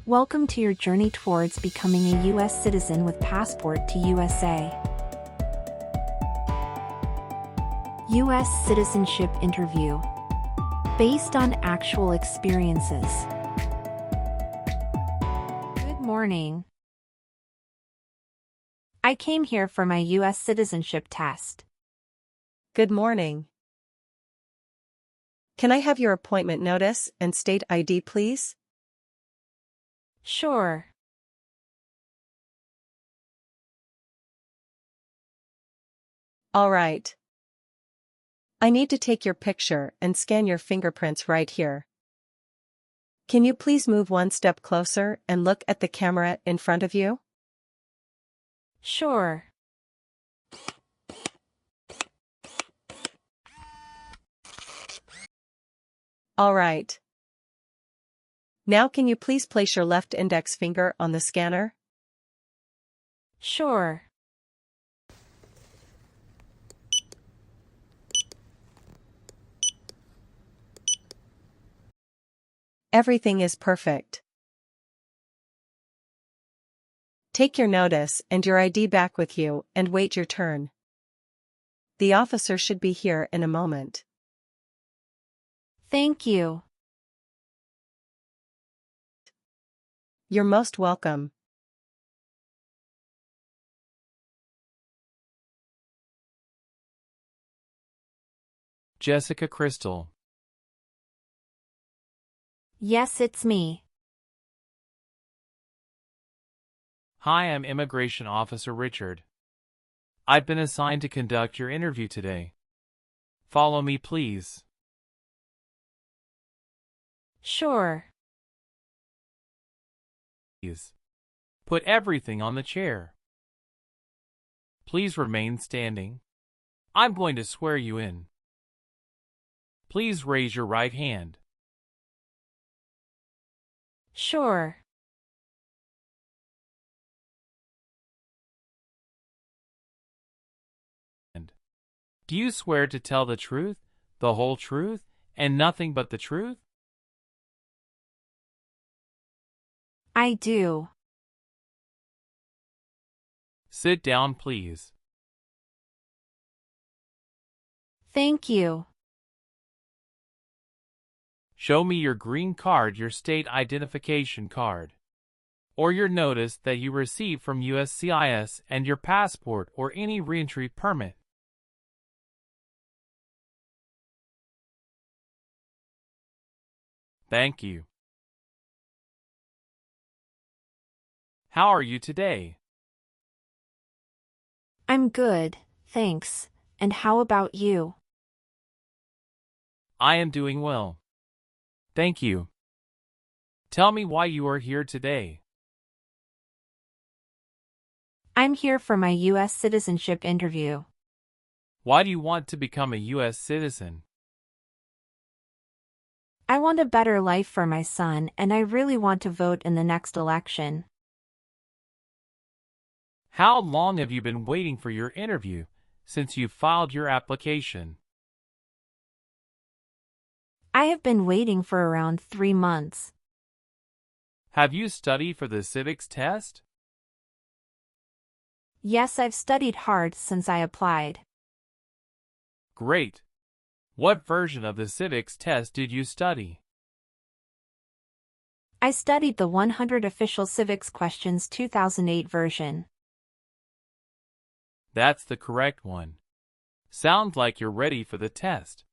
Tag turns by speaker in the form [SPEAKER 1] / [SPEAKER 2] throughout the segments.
[SPEAKER 1] Welcome to your journey towards becoming a US citizen with passport to USA. US Citizenship Interview. Based on actual experiences. Good morning. I came here for my US citizenship test.
[SPEAKER 2] Good morning. Can I have your appointment notice and state ID, please?
[SPEAKER 1] Sure.
[SPEAKER 2] All right. I need to take your picture and scan your fingerprints right here. Can you please move one step closer and look at the camera in front of you?
[SPEAKER 1] Sure.
[SPEAKER 2] All right. Now can you please place your left index finger on the scanner?
[SPEAKER 1] Sure.
[SPEAKER 2] Everything is perfect. Take your notice and your ID back with you and wait your turn. The officer should be here in a moment.
[SPEAKER 1] Thank you.
[SPEAKER 2] You're most welcome.
[SPEAKER 3] Jessica Crystal.
[SPEAKER 1] Yes, it's me.
[SPEAKER 3] Hi, I'm Immigration Officer Richard. I've been assigned to conduct your interview today. Follow me, please.
[SPEAKER 1] Sure.
[SPEAKER 3] Please. Put everything on the chair. Please remain standing. I'm going to swear you in. Please raise your right hand.
[SPEAKER 1] Sure.
[SPEAKER 3] Do you swear to tell the truth, the whole truth, and nothing but the truth?
[SPEAKER 1] I do.
[SPEAKER 3] Sit down, please.
[SPEAKER 1] Thank you.
[SPEAKER 3] Show me your green card, your state identification card, or your notice that you received from USCIS and your passport or any reentry permit. Thank you. How are you today?
[SPEAKER 1] I'm good, thanks. And how about you?
[SPEAKER 3] I am doing well. Thank you. Tell me why you are here today.
[SPEAKER 1] I'm here for my US citizenship interview.
[SPEAKER 3] Why do you want to become a U.S. citizen?
[SPEAKER 1] I want a better life for my son, and I really want to vote in the next election.
[SPEAKER 3] How long have you been waiting for your interview since you filed your application?
[SPEAKER 1] I have been waiting for around 3 months.
[SPEAKER 3] Have you studied for the civics test?
[SPEAKER 1] Yes, I've studied hard since I applied.
[SPEAKER 3] Great. What version of the civics test did you study?
[SPEAKER 1] I studied the 100 Official Civics Questions 2008 version.
[SPEAKER 3] That's the correct one. Sounds like you're ready for the test.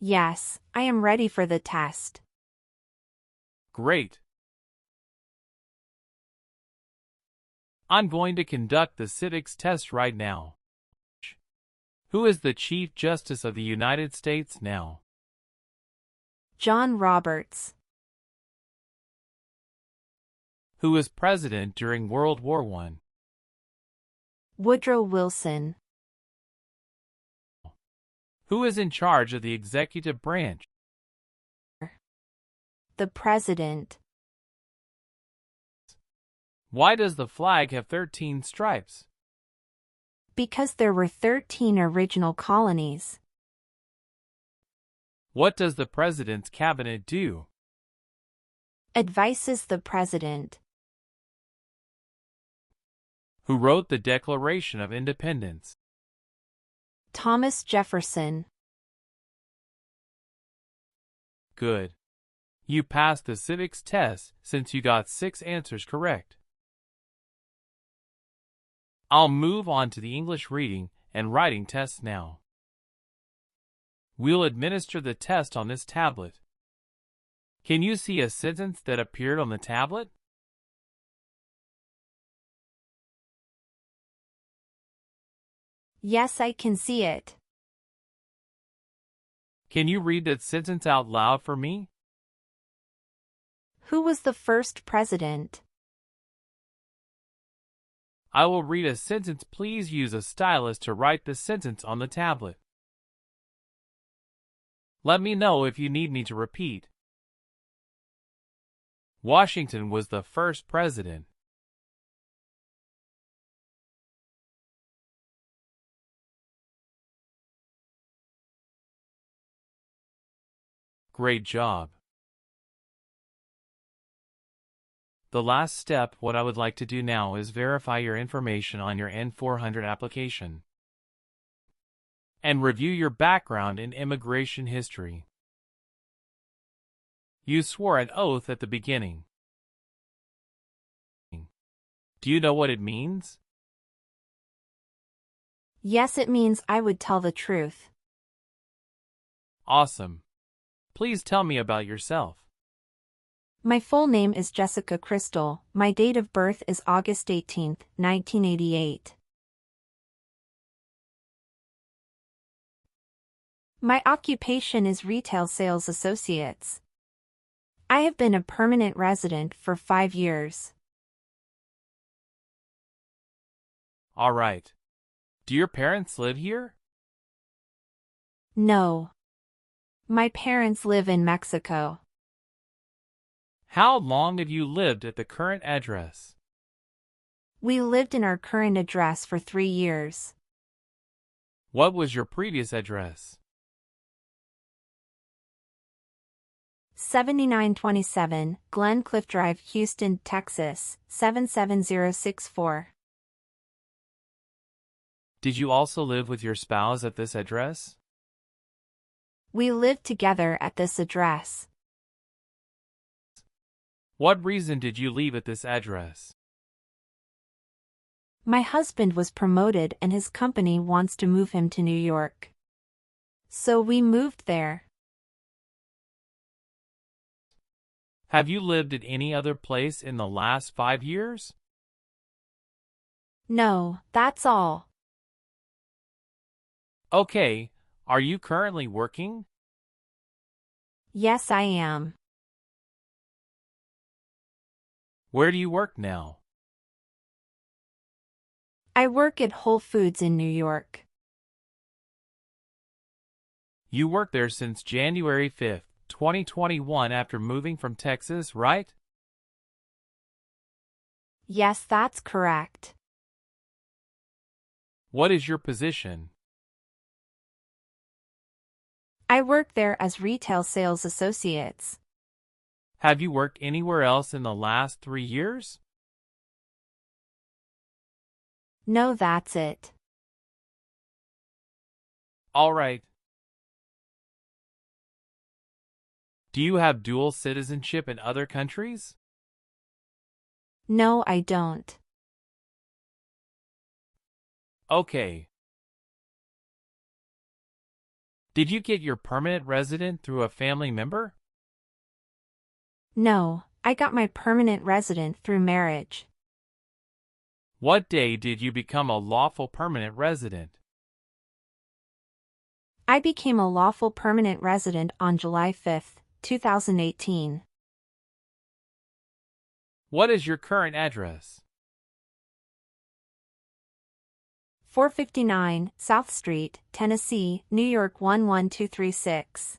[SPEAKER 1] Yes, I am ready for the test.
[SPEAKER 3] Great. I'm going to conduct the civics test right now. Who is the Chief Justice of the United States now?
[SPEAKER 1] John Roberts.
[SPEAKER 3] Who was president during World War I?
[SPEAKER 1] Woodrow Wilson.
[SPEAKER 3] Who is in charge of the executive branch?
[SPEAKER 1] The President.
[SPEAKER 3] Why does the flag have 13 stripes?
[SPEAKER 1] Because there were 13 original colonies.
[SPEAKER 3] What does the president's cabinet do?
[SPEAKER 1] Advises the President.
[SPEAKER 3] Who wrote the Declaration of Independence?
[SPEAKER 1] Thomas Jefferson.
[SPEAKER 3] Good. You passed the civics test since you got 6 answers correct. I'll move on to the English reading and writing tests now. We'll administer the test on this tablet. Can you see a sentence that appeared on the tablet?
[SPEAKER 1] Yes, I can see it.
[SPEAKER 3] Can you read that sentence out loud for me?
[SPEAKER 1] Who was the first president?
[SPEAKER 3] I will read a sentence. Please use a stylus to write the sentence on the tablet. Let me know if you need me to repeat. Washington was the first president. Great job. The last step, what I would like to do now is verify your information on your N-400 application and review your background and immigration history. You swore an oath at the beginning. Do you know what it means?
[SPEAKER 1] Yes, it means I would tell the truth.
[SPEAKER 3] Awesome. Please tell me about yourself.
[SPEAKER 1] My full name is Jessica Crystal. My date of birth is August 18, 1988. My occupation is retail sales associates. I have been a permanent resident for 5 years.
[SPEAKER 3] All right. Do your parents live here?
[SPEAKER 1] No. My parents live in Mexico.
[SPEAKER 3] How long have you lived at the current address?
[SPEAKER 1] We lived in our current address for 3 years.
[SPEAKER 3] What was your previous address?
[SPEAKER 1] 7927 Glen Cliff Drive, Houston, Texas, 77064.
[SPEAKER 3] Did you also live with your spouse at this address?
[SPEAKER 1] We lived together at this address.
[SPEAKER 3] What reason did you leave at this address?
[SPEAKER 1] My husband was promoted and his company wants to move him to New York. So we moved there.
[SPEAKER 3] Have you lived at any other place in the last 5 years?
[SPEAKER 1] No, that's all.
[SPEAKER 3] Okay, are you currently working?
[SPEAKER 1] Yes, I am.
[SPEAKER 3] Where do you work now?
[SPEAKER 1] I work at Whole Foods in New York.
[SPEAKER 3] You worked there since January 5th, 2021 after moving from Texas, right?
[SPEAKER 1] Yes, that's correct.
[SPEAKER 3] What is your position?
[SPEAKER 1] I work there as retail sales associates.
[SPEAKER 3] Have you worked anywhere else in the last 3 years?
[SPEAKER 1] No, that's it.
[SPEAKER 3] All right. Do you have dual citizenship in other countries?
[SPEAKER 1] No, I don't.
[SPEAKER 3] Okay. Did you get your permanent resident through a family member?
[SPEAKER 1] No, I got my permanent resident through marriage.
[SPEAKER 3] What day did you become a lawful permanent resident?
[SPEAKER 1] I became a lawful permanent resident on July 5, 2018.
[SPEAKER 3] What is your current address?
[SPEAKER 1] 459 South Street, Tennessee, New York 11236.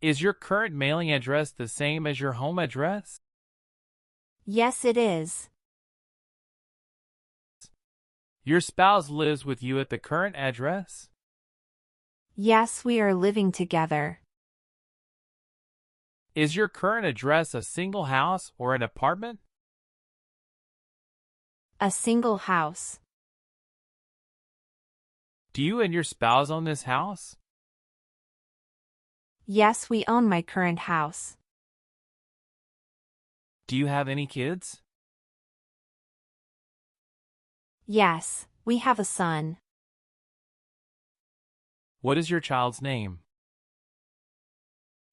[SPEAKER 3] Is your current mailing address the same as your home address?
[SPEAKER 1] Yes, it is.
[SPEAKER 3] Your spouse lives with you at the current address?
[SPEAKER 1] Yes, we are living together.
[SPEAKER 3] Is your current address a single house or an apartment?
[SPEAKER 1] A single house.
[SPEAKER 3] Do you and your spouse own this house?
[SPEAKER 1] Yes, we own my current house.
[SPEAKER 3] Do you have any kids?
[SPEAKER 1] Yes, we have a son.
[SPEAKER 3] What is your child's name?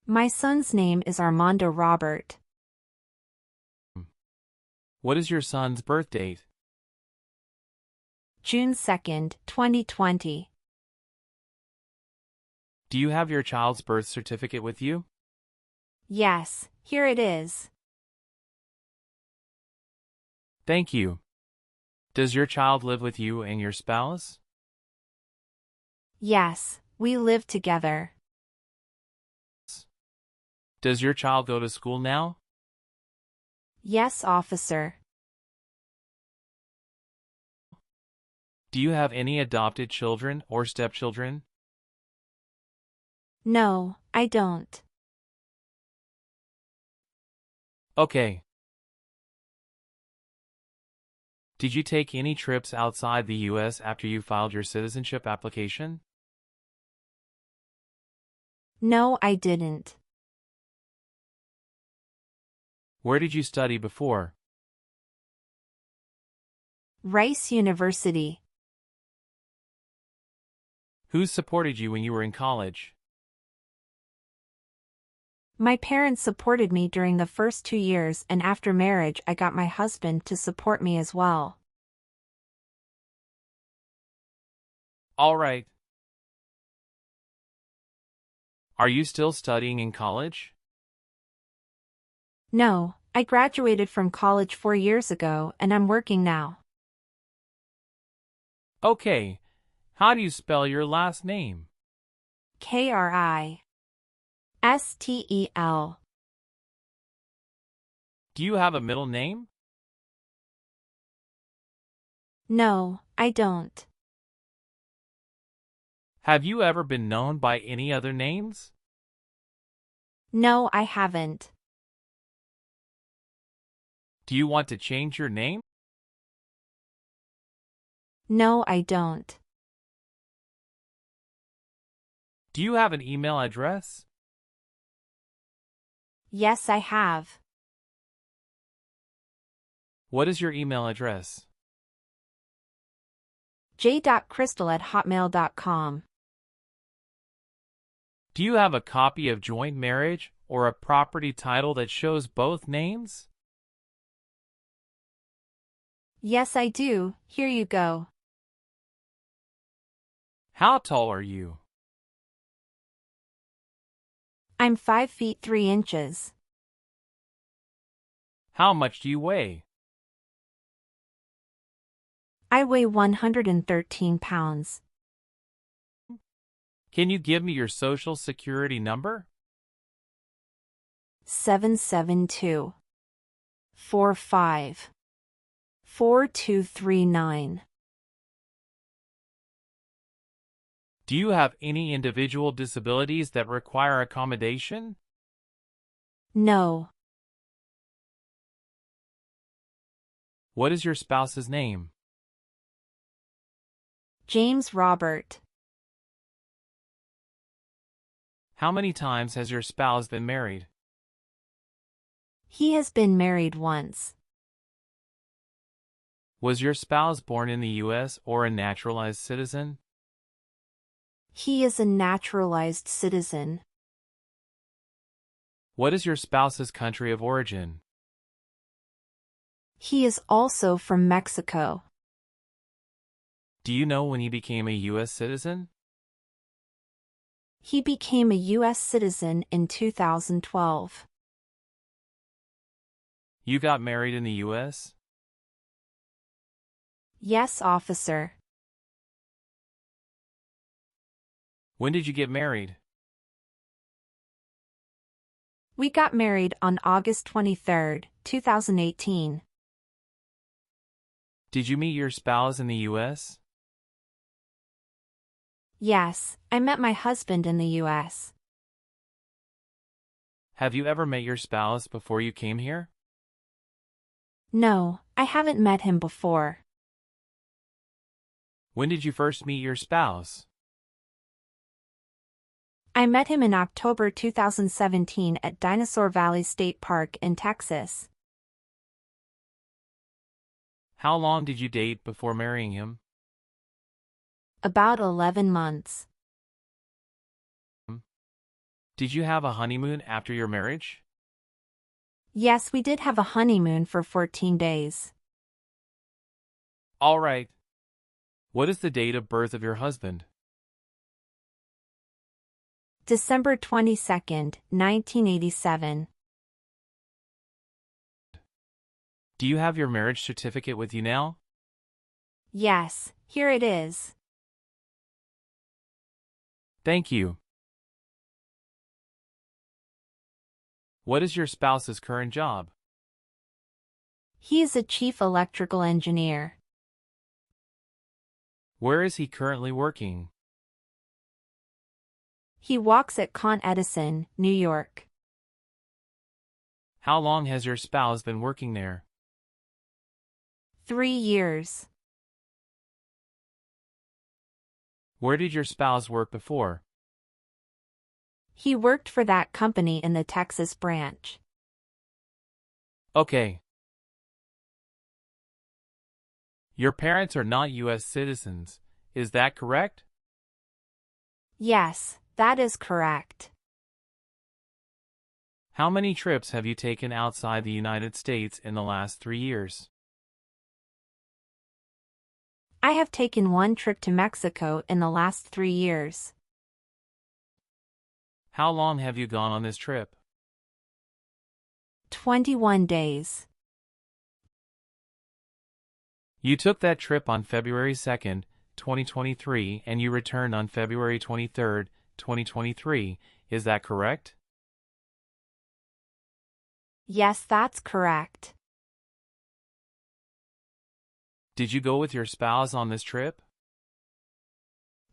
[SPEAKER 1] My son's name is Armando Robert.
[SPEAKER 3] What is your son's birth date?
[SPEAKER 1] June 2nd, 2020.
[SPEAKER 3] Do you have your child's birth certificate with you?
[SPEAKER 1] Yes, here it is.
[SPEAKER 3] Thank you. Does your child live with you and your spouse?
[SPEAKER 1] Yes, we live together.
[SPEAKER 3] Does your child go to school now?
[SPEAKER 1] Yes, officer.
[SPEAKER 3] Do you have any adopted children or stepchildren?
[SPEAKER 1] No, I don't.
[SPEAKER 3] Okay. Did you take any trips outside the U.S. after you filed your citizenship application?
[SPEAKER 1] No, I didn't.
[SPEAKER 3] Where did you study before?
[SPEAKER 1] Rice University.
[SPEAKER 3] Who supported you when you were in college?
[SPEAKER 1] My parents supported me during the first 2 years, and after marriage I got my husband to support me as well.
[SPEAKER 3] All right. Are you still studying in college?
[SPEAKER 1] No, I graduated from college 4 years ago and I'm working now.
[SPEAKER 3] Okay. How do you spell your last name?
[SPEAKER 1] Kristel.
[SPEAKER 3] Do you have a middle name?
[SPEAKER 1] No, I don't.
[SPEAKER 3] Have you ever been known by any other names?
[SPEAKER 1] No, I haven't.
[SPEAKER 3] Do you want to change your name?
[SPEAKER 1] No, I don't.
[SPEAKER 3] Do you have an email address?
[SPEAKER 1] Yes, I have.
[SPEAKER 3] What is your email address?
[SPEAKER 1] j.crystal@hotmail.com.
[SPEAKER 3] Do you have a copy of joint marriage or a property title that shows both names?
[SPEAKER 1] Yes, I do. Here you go.
[SPEAKER 3] How tall are you?
[SPEAKER 1] I'm 5 feet 3 inches.
[SPEAKER 3] How much do you weigh?
[SPEAKER 1] I weigh 113 pounds.
[SPEAKER 3] Can you give me your social security number?
[SPEAKER 1] 772 45 4239.
[SPEAKER 3] Do you have any individual disabilities that require accommodation?
[SPEAKER 1] No.
[SPEAKER 3] What is your spouse's name?
[SPEAKER 1] James Robert.
[SPEAKER 3] How many times has your spouse been married?
[SPEAKER 1] He has been married once.
[SPEAKER 3] Was your spouse born in the U.S. or a naturalized citizen?
[SPEAKER 1] He is a naturalized citizen.
[SPEAKER 3] What is your spouse's country of origin?
[SPEAKER 1] He is also from Mexico.
[SPEAKER 3] Do you know when he became a U.S. citizen?
[SPEAKER 1] He became a U.S. citizen in 2012.
[SPEAKER 3] You got married in the U.S.?
[SPEAKER 1] Yes, officer.
[SPEAKER 3] When did you get married?
[SPEAKER 1] We got married on August 23, 2018.
[SPEAKER 3] Did you meet your spouse in the U.S.?
[SPEAKER 1] Yes, I met my husband in the U.S.
[SPEAKER 3] Have you ever met your spouse before you came here?
[SPEAKER 1] No, I haven't met him before.
[SPEAKER 3] When did you first meet your spouse?
[SPEAKER 1] I met him in October 2017 at Dinosaur Valley State Park in Texas.
[SPEAKER 3] How long did you date before marrying him?
[SPEAKER 1] About 11 months.
[SPEAKER 3] Did you have a honeymoon after your marriage?
[SPEAKER 1] Yes, we did have a honeymoon for 14 days.
[SPEAKER 3] All right. What is the date of birth of your husband?
[SPEAKER 1] December 22nd, 1987.
[SPEAKER 3] Do you have your marriage certificate with you now?
[SPEAKER 1] Yes, here it is.
[SPEAKER 3] Thank you. What is your spouse's current job?
[SPEAKER 1] He is a chief electrical engineer.
[SPEAKER 3] Where is he currently working?
[SPEAKER 1] He walks at Con Edison, New York.
[SPEAKER 3] How long has your spouse been working there?
[SPEAKER 1] 3 years.
[SPEAKER 3] Where did your spouse work before?
[SPEAKER 1] He worked for that company in the Texas branch.
[SPEAKER 3] Okay. Your parents are not US citizens, is that correct?
[SPEAKER 1] Yes, that is correct.
[SPEAKER 3] How many trips have you taken outside the United States in the last 3 years?
[SPEAKER 1] I have taken 1 trip to Mexico in the last 3 years.
[SPEAKER 3] How long have you gone on this trip?
[SPEAKER 1] 21 days.
[SPEAKER 3] You took that trip on February 2nd, 2023, and you returned on February 23rd, 2023, is that correct?
[SPEAKER 1] Yes, that's correct.
[SPEAKER 3] Did you go with your spouse on this trip?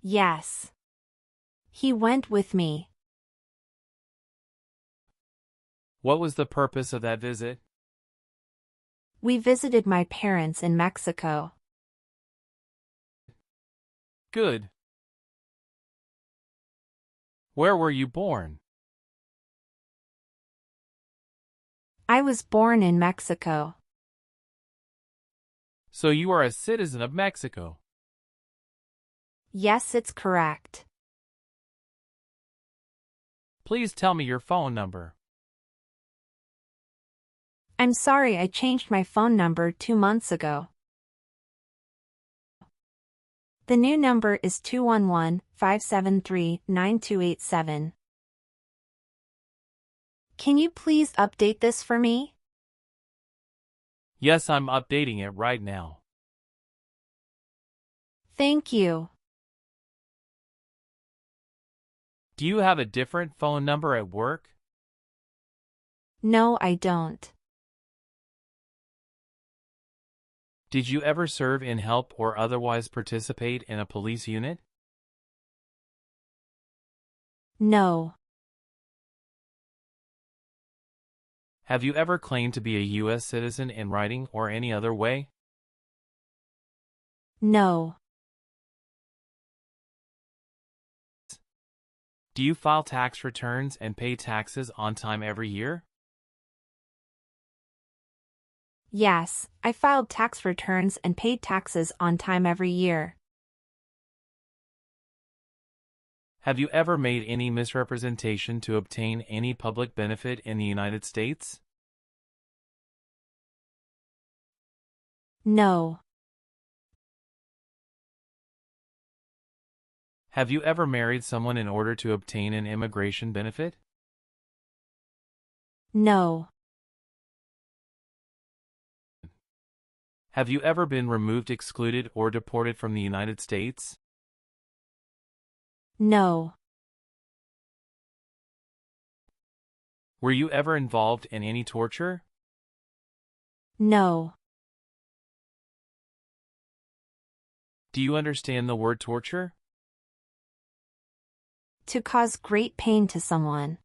[SPEAKER 1] Yes. He went with me.
[SPEAKER 3] What was the purpose of that visit?
[SPEAKER 1] We visited my parents in Mexico.
[SPEAKER 3] Good. Where were you born?
[SPEAKER 1] I was born in Mexico.
[SPEAKER 3] So you are a citizen of Mexico.
[SPEAKER 1] Yes, it's correct.
[SPEAKER 3] Please tell me your phone number.
[SPEAKER 1] I'm sorry, I changed my phone number 2 months ago. The new number is 211-573-9287. Can you please update this for me?
[SPEAKER 3] Yes, I'm updating it right now.
[SPEAKER 1] Thank you.
[SPEAKER 3] Do you have a different phone number at work?
[SPEAKER 1] No, I don't.
[SPEAKER 3] Did you ever serve in help or otherwise participate in a police unit?
[SPEAKER 1] No.
[SPEAKER 3] Have you ever claimed to be a U.S. citizen in writing or any other way?
[SPEAKER 1] No.
[SPEAKER 3] Do you file tax returns and pay taxes on time every year?
[SPEAKER 1] Yes, I filed tax returns and paid taxes on time every year.
[SPEAKER 3] Have you ever made any misrepresentation to obtain any public benefit in the United States?
[SPEAKER 1] No.
[SPEAKER 3] Have you ever married someone in order to obtain an immigration benefit?
[SPEAKER 1] No.
[SPEAKER 3] Have you ever been removed, excluded, or deported from the United States?
[SPEAKER 1] No.
[SPEAKER 3] Were you ever involved in any torture?
[SPEAKER 1] No.
[SPEAKER 3] Do you understand the word torture?
[SPEAKER 1] To cause great pain to someone.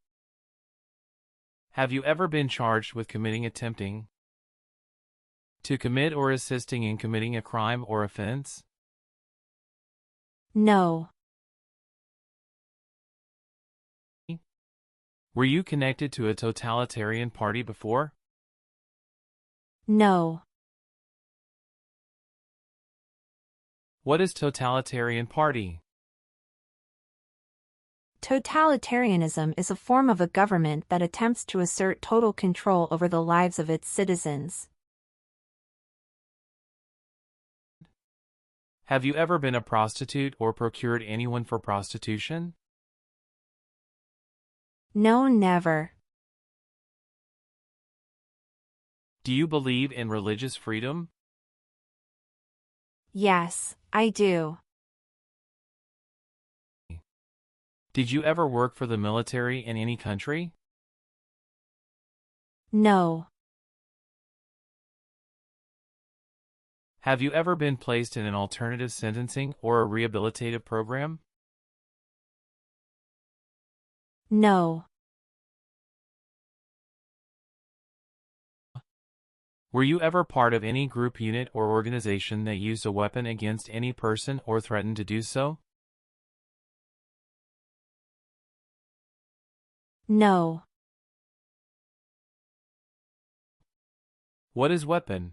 [SPEAKER 3] Have you ever been charged with committing, attempting to commit, or assisting in committing a crime or offense?
[SPEAKER 1] No.
[SPEAKER 3] Were you connected to a totalitarian party before?
[SPEAKER 1] No.
[SPEAKER 3] What is totalitarian party?
[SPEAKER 1] Totalitarianism is a form of a government that attempts to assert total control over the lives of its citizens.
[SPEAKER 3] Have you ever been a prostitute or procured anyone for prostitution?
[SPEAKER 1] No, never.
[SPEAKER 3] Do you believe in religious freedom?
[SPEAKER 1] Yes, I do.
[SPEAKER 3] Did you ever work for the military in any country?
[SPEAKER 1] No.
[SPEAKER 3] Have you ever been placed in an alternative sentencing or a rehabilitative program?
[SPEAKER 1] No.
[SPEAKER 3] Were you ever part of any group, unit, or organization that used a weapon against any person or threatened to do so?
[SPEAKER 1] No.
[SPEAKER 3] What is weapon?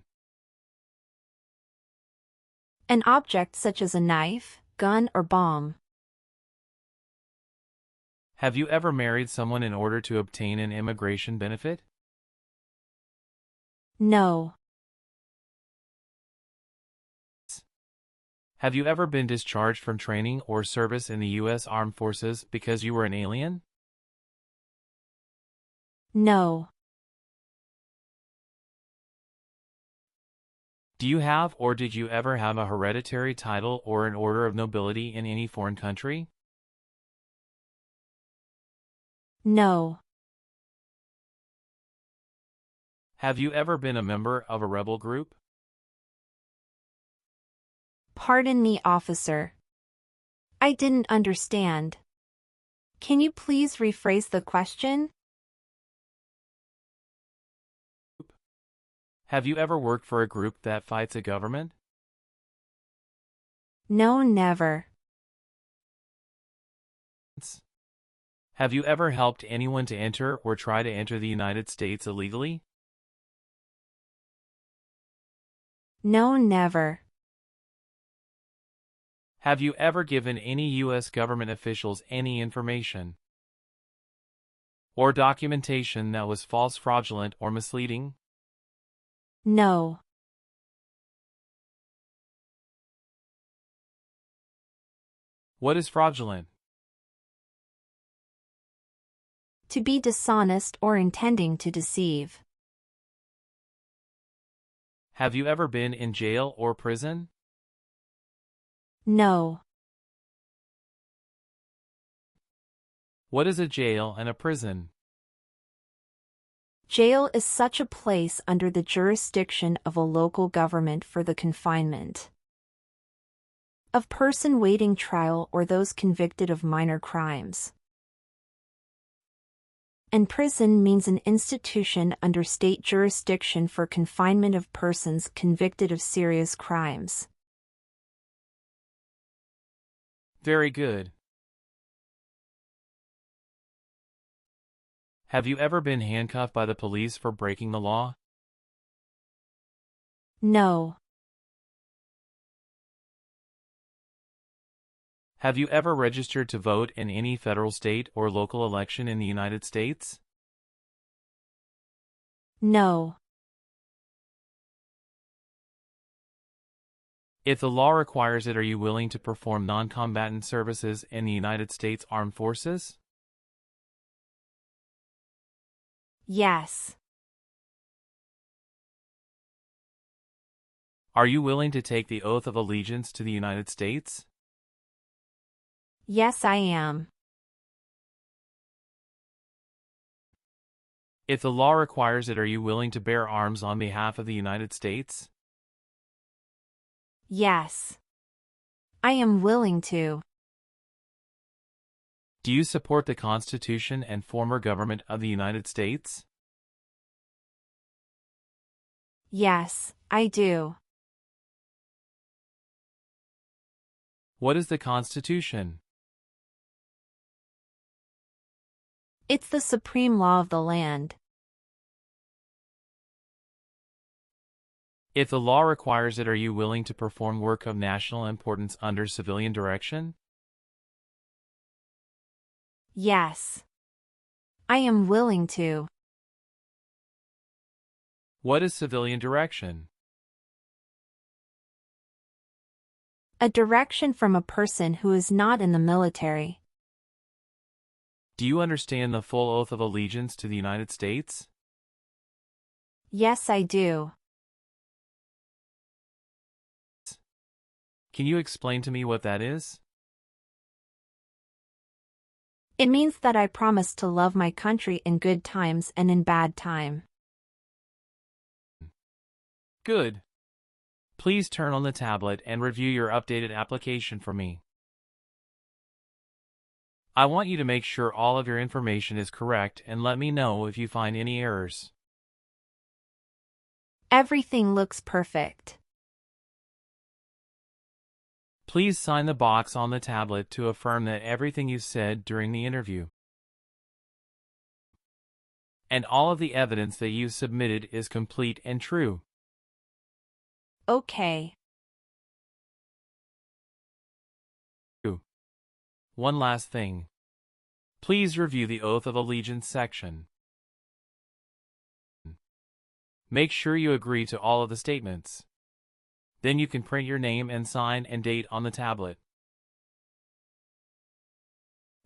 [SPEAKER 1] An object such as a knife, gun, or bomb.
[SPEAKER 3] Have you ever married someone in order to obtain an immigration benefit?
[SPEAKER 1] No.
[SPEAKER 3] Have you ever been discharged from training or service in the U.S. Armed Forces because you were an alien?
[SPEAKER 1] No.
[SPEAKER 3] Do you have, or did you ever have, a hereditary title or an order of nobility in any foreign country?
[SPEAKER 1] No.
[SPEAKER 3] Have you ever been a member of a rebel group?
[SPEAKER 1] Pardon me, officer. I didn't understand. Can you please rephrase the question?
[SPEAKER 3] Have you ever worked for a group that fights a government?
[SPEAKER 1] No, never.
[SPEAKER 3] Have you ever helped anyone to enter or try to enter the United States illegally?
[SPEAKER 1] No, never.
[SPEAKER 3] Have you ever given any U.S. government officials any information or documentation that was false, fraudulent, or misleading?
[SPEAKER 1] No.
[SPEAKER 3] What is fraudulent?
[SPEAKER 1] To be dishonest or intending to deceive.
[SPEAKER 3] Have you ever been in jail or prison?
[SPEAKER 1] No.
[SPEAKER 3] What is a jail and a prison?
[SPEAKER 1] Jail is such a place under the jurisdiction of a local government for the confinement of person waiting trial or those convicted of minor crimes. And prison means an institution under state jurisdiction for confinement of persons convicted of serious crimes.
[SPEAKER 3] Very good. Have you ever been handcuffed by the police for breaking the law?
[SPEAKER 1] No.
[SPEAKER 3] Have you ever registered to vote in any federal, state, or local election in the United States?
[SPEAKER 1] No.
[SPEAKER 3] If the law requires it, are you willing to perform non-combatant services in the United States Armed Forces?
[SPEAKER 1] Yes.
[SPEAKER 3] Are you willing to take the oath of allegiance to the United States?
[SPEAKER 1] Yes, I am.
[SPEAKER 3] If the law requires it, are you willing to bear arms on behalf of the United States?
[SPEAKER 1] Yes. I am willing to.
[SPEAKER 3] Do you support the Constitution and former government of the United States?
[SPEAKER 1] Yes, I do.
[SPEAKER 3] What is the Constitution?
[SPEAKER 1] It's the supreme law of the land.
[SPEAKER 3] If the law requires it, are you willing to perform work of national importance under civilian direction?
[SPEAKER 1] Yes. I am willing to.
[SPEAKER 3] What is civilian direction?
[SPEAKER 1] A direction from a person who is not in the military.
[SPEAKER 3] Do you understand the full oath of allegiance to the United States?
[SPEAKER 1] Yes, I do.
[SPEAKER 3] Can you explain to me what that is?
[SPEAKER 1] It means that I promise to love my country in good times and in bad time.
[SPEAKER 3] Good. Please turn on the tablet and review your updated application for me. I want you to make sure all of your information is correct and let me know if you find any errors.
[SPEAKER 1] Everything looks perfect.
[SPEAKER 3] Please sign the box on the tablet to affirm that everything you said during the interview and all of the evidence that you submitted is complete and true.
[SPEAKER 1] Okay.
[SPEAKER 3] One last thing. Please review the Oath of Allegiance section. Make sure you agree to all of the statements. Then you can print your name and sign and date on the tablet.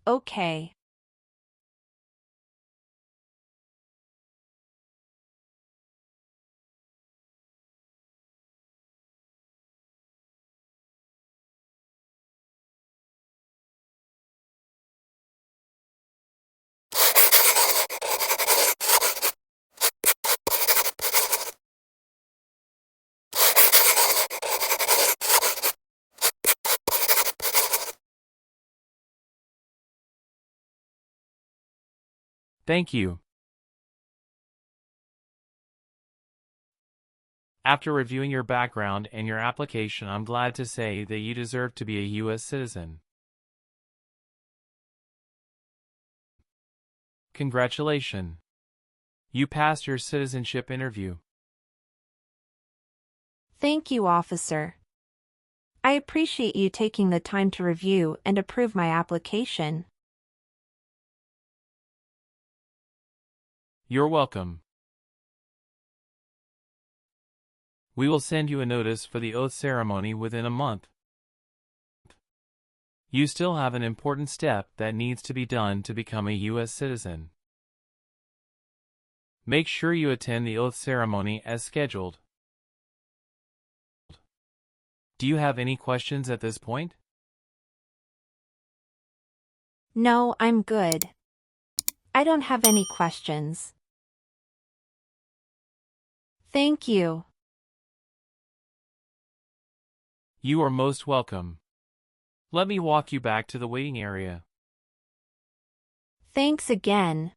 [SPEAKER 1] Okay.
[SPEAKER 3] Thank you. After reviewing your background and your application, I'm glad to say that you deserve to be a US citizen. Congratulations. You passed your citizenship interview.
[SPEAKER 1] Thank you, officer. I appreciate you taking the time to review and approve my application.
[SPEAKER 3] You're welcome. We will send you a notice for the oath ceremony within a month. You still have an important step that needs to be done to become a US citizen. Make sure you attend the oath ceremony as scheduled. Do you have any questions at this point?
[SPEAKER 1] No, I'm good. I don't have any questions. Thank you.
[SPEAKER 3] You are most welcome. Let me walk you back to the waiting area.
[SPEAKER 1] Thanks again.